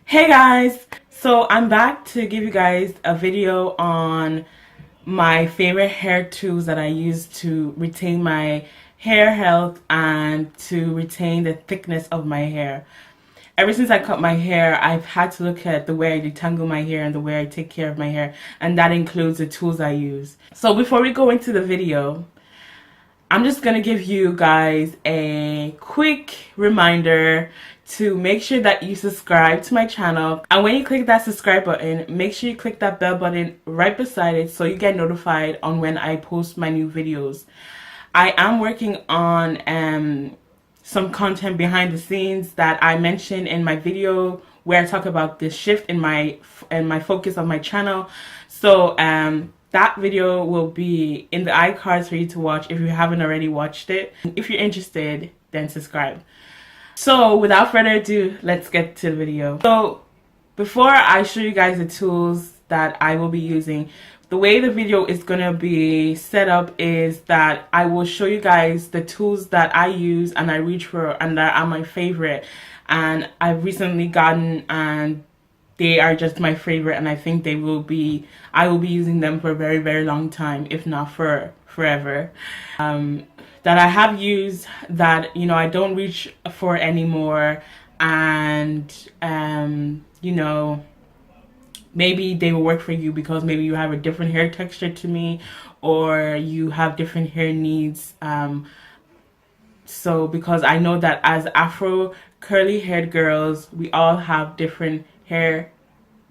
Hey guys, so I'm back to give you guys a video on my favorite hair tools that I use to retain my hair health and to retain the thickness of my hair. Ever since I cut my hair, I've had to look at the way I detangle my hair and the way I take care of my hair, and that includes the tools I use. So before we go into the video, I'm just gonna give you guys a quick reminder to make sure that you subscribe to my channel, and when you click that subscribe button, make sure you click that bell button right beside it so you get notified on when I post my new videos. I am working on some content behind the scenes that I mentioned in my video where I talk about the shift in my focus of my channel. So that video will be in the iCards for you to watch if you haven't already watched it. If you're interested, then subscribe. So without further ado, let's get to the video. So before I show you guys the tools that I will be using, the way the video is gonna be set up is that I will show you guys the tools that I use and I reach for and that are my favorite, and I've recently gotten, and they are just my favorite, and I think I will be using them for a very, very long time, if not for forever. That I have used that, you know, I don't reach for anymore, and you know, maybe they will work for you because maybe you have a different hair texture to me, or you have different hair needs. So because I know that as Afro curly haired girls, we all have different hair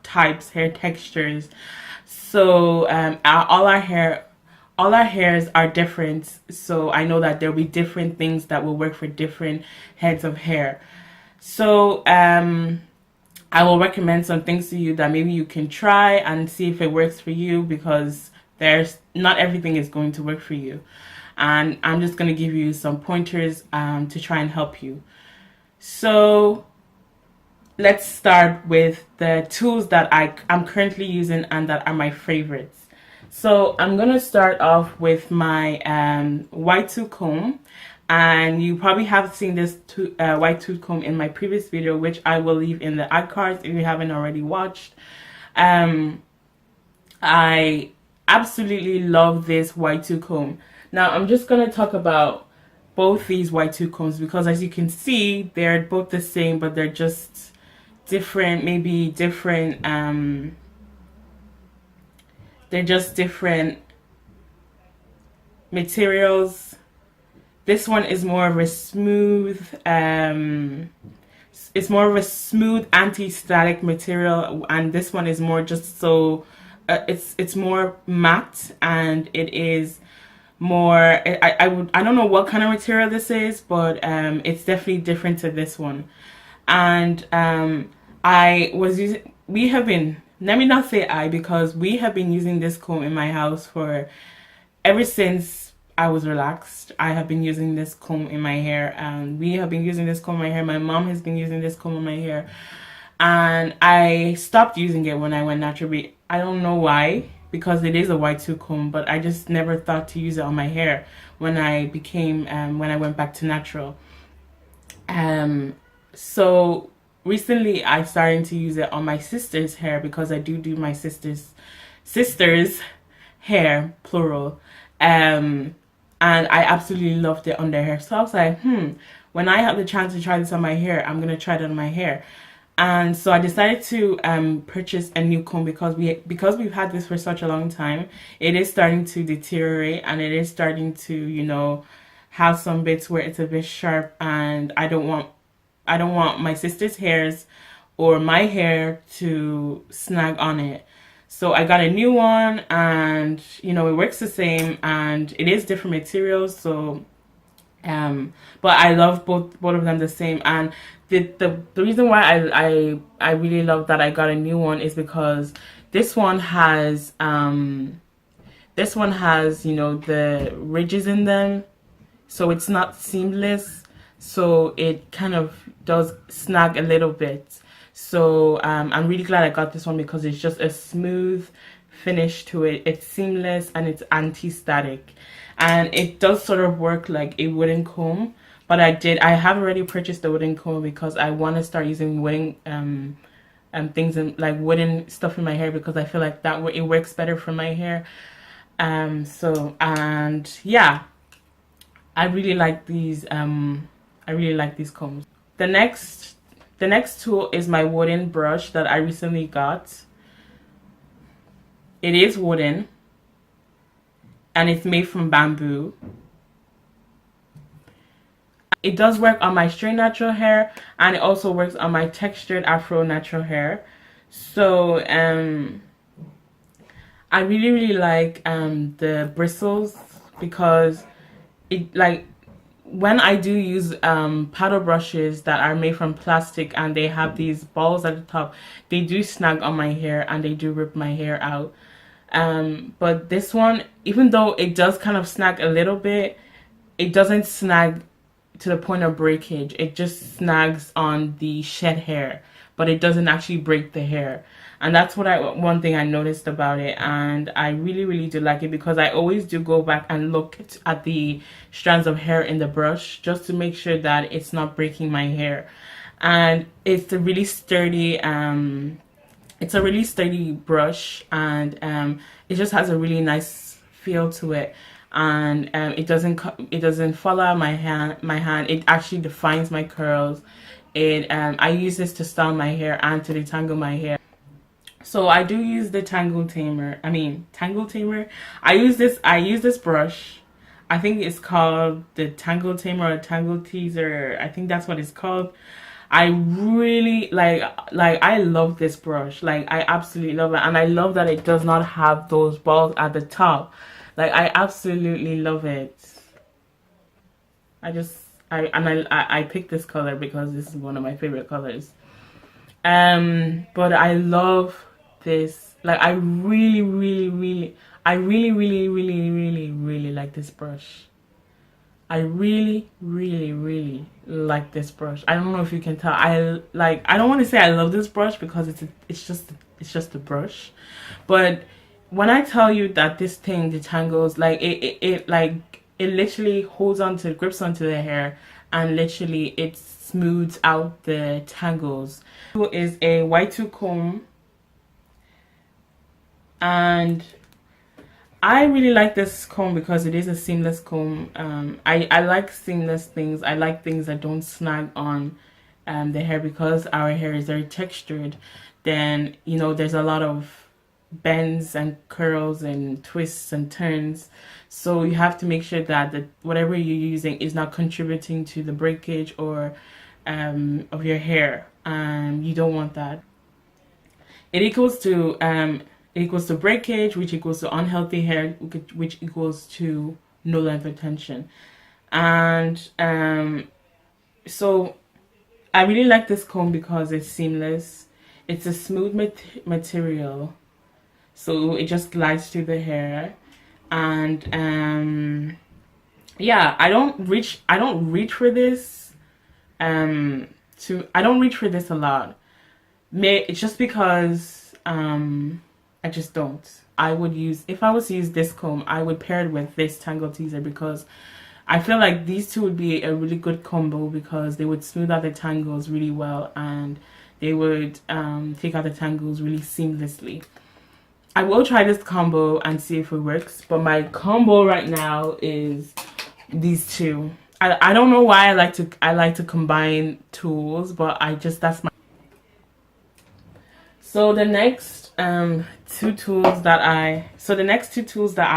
types, hair textures. So all our hairs are different. So I know that there'll be different things that will work for different heads of hair. So I will recommend some things to you that maybe you can try and see if it works for you, because not everything is going to work for you. And I'm just going to give you some pointers to try and help you. So let's start with the tools that I'm currently using and that are my favorites. So I'm going to start off with my white tooth comb. And you probably have seen this white tooth comb in my previous video, which I will leave in the ad cards if you haven't already watched. I absolutely love this white tooth comb. Now I'm just going to talk about both these white tooth combs because, as you can see, they're both the same, but they're just different, maybe different, they're just different materials. This one is more of a smooth, it's more of a smooth anti-static material, and this one is more just so, it's more matte, and it is more, I don't know what kind of material this is, but it's definitely different to this one. And we have been, let me not say because we have been using this comb in my house for, ever since I was relaxed. I have been using this comb in my hair, and we have been using this comb in my hair. My mom has been using this comb in my hair, and I stopped using it when I went natural. I don't know why, because it is a white tooth comb, but I just never thought to use it on my hair when I became, when I went back to natural. So recently I started to use it on my sister's hair, because I do my sister's hair, plural. And I absolutely loved it on their hair. So I was like, when I have the chance to try this on my hair, I'm gonna try it on my hair. And so I decided to purchase a new comb, because we've had this for such a long time. It is starting to deteriorate, and it is starting to, you know, have some bits where it's a bit sharp, and I don't want my sister's hairs or my hair to snag on it. So I got a new one, and you know, it works the same, and it is different materials. So but I love both of them the same. And the reason why I really love that I got a new one is because this one has you know, the ridges in them, so it's not seamless, so it kind of does snag a little bit. So I'm really glad I got this one, because it's just a smooth finish to it. It's seamless, and it's anti-static, and it does sort of work like a wooden comb. But I have already purchased the wooden comb because I want to start using wooden things in like wooden stuff in my hair, because I feel like it works better for my hair. So, and yeah, I really like these combs. The next tool is my wooden brush that I recently got. It is wooden and it's made from bamboo. It does work on my straight natural hair, and it also works on my textured Afro natural hair. So I really like the bristles, because it, like, when I do use paddle brushes that are made from plastic and they have these balls at the top, they do snag on my hair and they do rip my hair out. But this one, even though it does kind of snag a little bit, it doesn't snag to the point of breakage. It just snags on the shed hair, but it doesn't actually break the hair. And that's one thing I noticed about it, and I really do like it, because I always do go back and look at the strands of hair in the brush just to make sure that it's not breaking my hair. And it's a really sturdy brush, and it just has a really nice feel to it. And it doesn't fall out of my hand. It actually defines my curls. I use this to style my hair and to detangle my hair. So I do use the tangle tamer. I use this brush. I think it's called the tangle tamer or tangle teaser. I think that's what it's called. I really I love this brush. Like, I absolutely love it, and I love that it does not have those balls at the top. Like, I absolutely love it. I picked this color because this is one of my favorite colors. But I love this. Like, I really like this brush. I really like this brush. I don't know if you can tell. I don't want to say I love this brush, because it's just a brush. But when I tell you that this thing detangles, like, it literally grips onto the hair, and literally it smooths out the tangles. It is a Y2 comb, and I really like this comb because it is a seamless comb. I like seamless things. I like things that don't snag on the hair, because our hair is very textured. Then, there's a lot of bends and curls and twists and turns, so you have to make sure that whatever you're using is not contributing to the breakage or of your hair. You don't want that. It equals to breakage, which equals to unhealthy hair, which equals to no length retention. And so I really like this comb because it's seamless. It's a smooth material, so it just glides through the hair. And yeah, I don't reach for this I don't reach for this a lot. It's just because I just don't. If I was to use this comb, I would pair it with this tangle teaser, because I feel like these two would be a really good combo, because they would smooth out the tangles really well, and they would take out the tangles really seamlessly. I will try this combo and see if it works, but my combo right now is these two. I don't know why I like to combine tools, but that's my. So the next two tools that I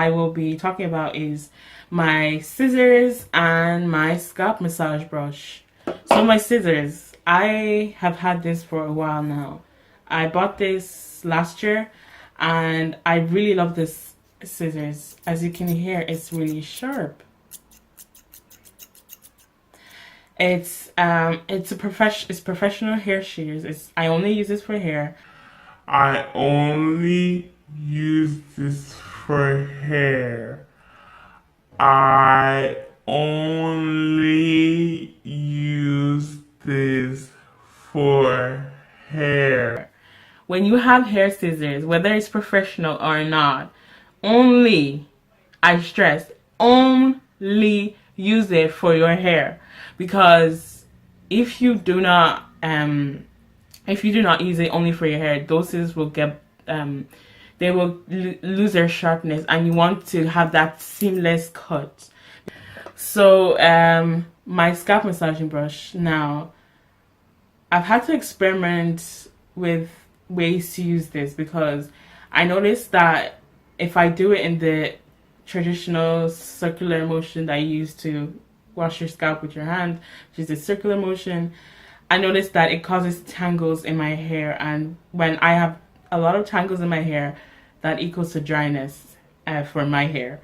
will be talking about is my scissors and my scalp massage brush. So my scissors, I have had this for a while now. I bought this last year, and I really love this scissors. As you can hear, it's really sharp. It's professional hair shears. I only use this for hair. I only use this for hair. I only use this for hair. When you have hair scissors, whether it's professional or not, only, I stress, only use it for your hair. Because if you do not If you do not use it only for your hair, those scissors will get they will lose their sharpness, and you want to have that seamless cut. So my scalp massaging brush, now I've had to experiment with ways to use this, because I noticed that if I do it in the traditional circular motion that you use to wash your scalp with your hand, which is the circular motion, I noticed that it causes tangles in my hair, and when I have a lot of tangles in my hair, that equals to dryness for my hair.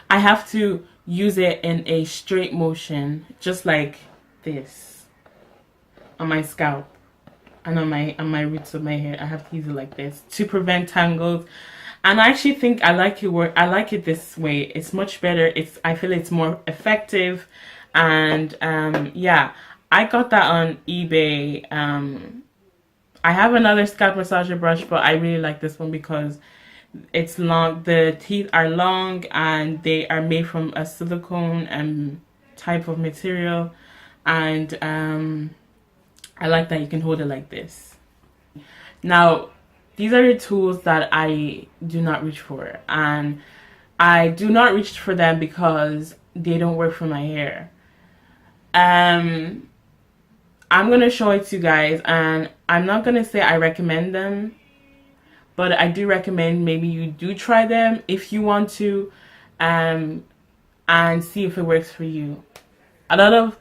I have to use it in a straight motion, just like this, on my scalp and on my roots of my hair. I have to use it like this to prevent tangles. And I actually think I like it this way. It's much better. I feel it's more effective. And yeah, I got that on eBay. I have another scalp massager brush, but I really like this one because it's long. The teeth are long and they are made from a silicone type of material, and I like that you can hold it like this. Now, these are the tools that I do not reach for, and I do not reach for them because they don't work for my hair. I'm gonna show it to you guys, and I'm not gonna say I recommend them, but I do recommend maybe you do try them if you want to, and see if it works for you. A lot of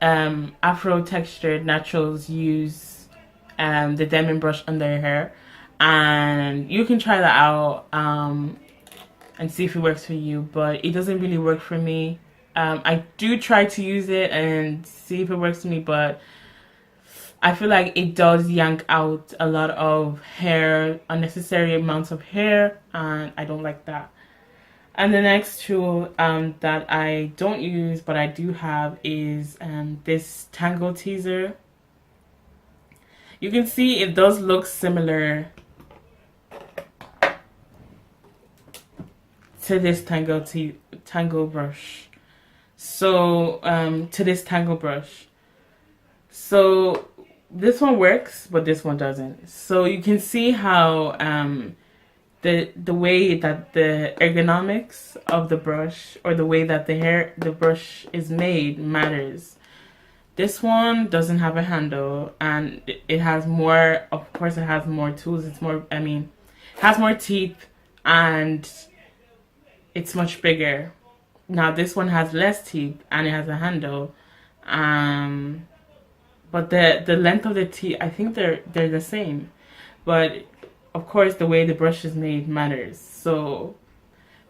Afro textured naturals use the diamond brush on their hair, and you can try that out and see if it works for you, but it doesn't really work for me. I do try to use it and see if it works for me, but I feel like it does yank out a lot of hair, unnecessary amounts of hair, and I don't like that. And the next tool that I don't use but I do have is this tangle teaser. You can see it does look similar to this tangle brush. So to this tangle brush. So this one works, but this one doesn't. So you can see how the way that the ergonomics of the brush, or the way that the brush is made, matters. This one doesn't have a handle, and it has more, of course it has more tools. It's more, it has more teeth, and it's much bigger. Now this one has less teeth and it has a handle. But the length of the teeth, I think they're the same. But of course the way the brush is made matters. So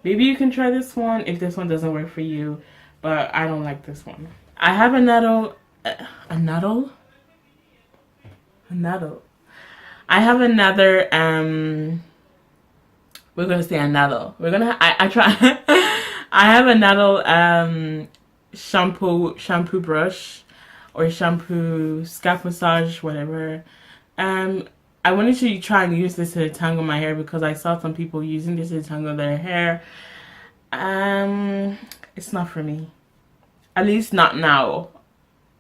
maybe you can try this one if this one doesn't work for you, but I don't like this one. I have a nettle. I have another we're gonna say a nettle. I try I have a nettle shampoo brush, or shampoo scalp massage, whatever. I wanted to try and use this to detangle my hair because I saw some people using this to detangle their hair. It's not for me. At least not now.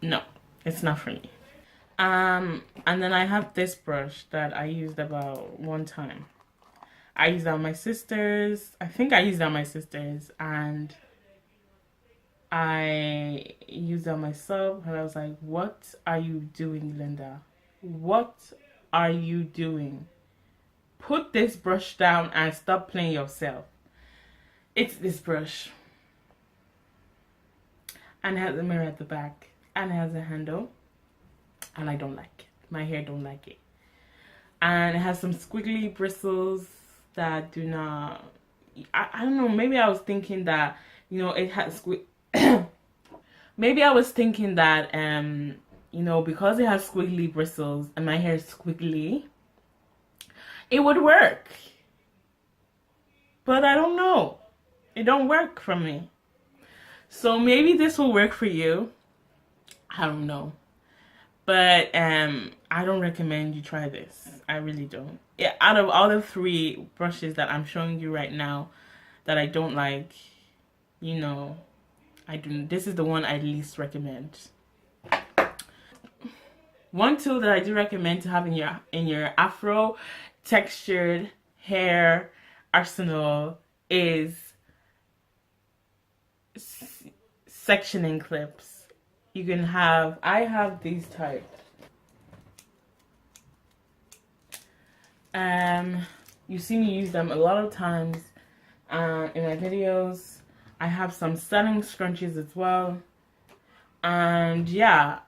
No, it's not for me. And then I have this brush that I used about one time. I used it on my sister's. I think I used it on my sister's, and I used it on myself, and I was like, what are you doing, Linda? What are you doing? Put this brush down and stop playing yourself. It's this brush. And it has a mirror at the back. And it has a handle. And I don't like it. My hair don't like it. And it has some squiggly bristles that do not... I don't know. Maybe I was thinking that, it had maybe I was thinking that, because it has squiggly bristles and my hair is squiggly, it would work. But I don't know. It don't work for me. So maybe this will work for you. I don't know. But I don't recommend you try this. I really don't. Yeah, out of all the 3 brushes that I'm showing you right now that I don't like, I do. This is the one I least recommend. One tool that I do recommend to have in your Afro textured hair arsenal is sectioning clips. You can have, I have these type. You see me use them a lot of times in my videos. I have some stunning scrunchies as well. And yeah,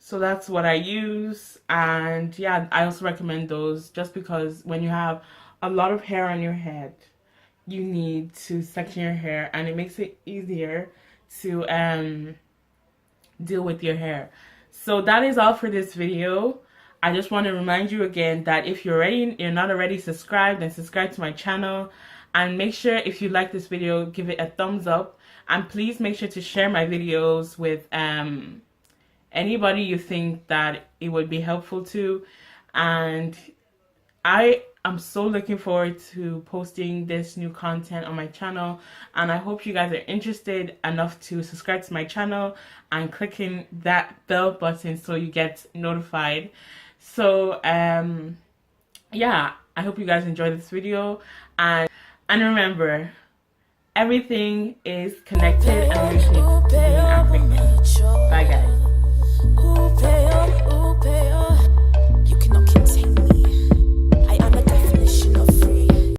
so that's what I use. And yeah, I also recommend those just because when you have a lot of hair on your head, you need to section your hair, and it makes it easier to deal with your hair. So that is all for this video. I just want to remind you again that if you're not already subscribed, then subscribe to my channel, and make sure if you like this video, give it a thumbs up, and please make sure to share my videos with anybody you think that it would be helpful to. And I'm so looking forward to posting this new content on my channel, and I hope you guys are interested enough to subscribe to my channel and clicking that bell button so you get notified. So yeah, I hope you guys enjoyed this video, and remember, everything is connected and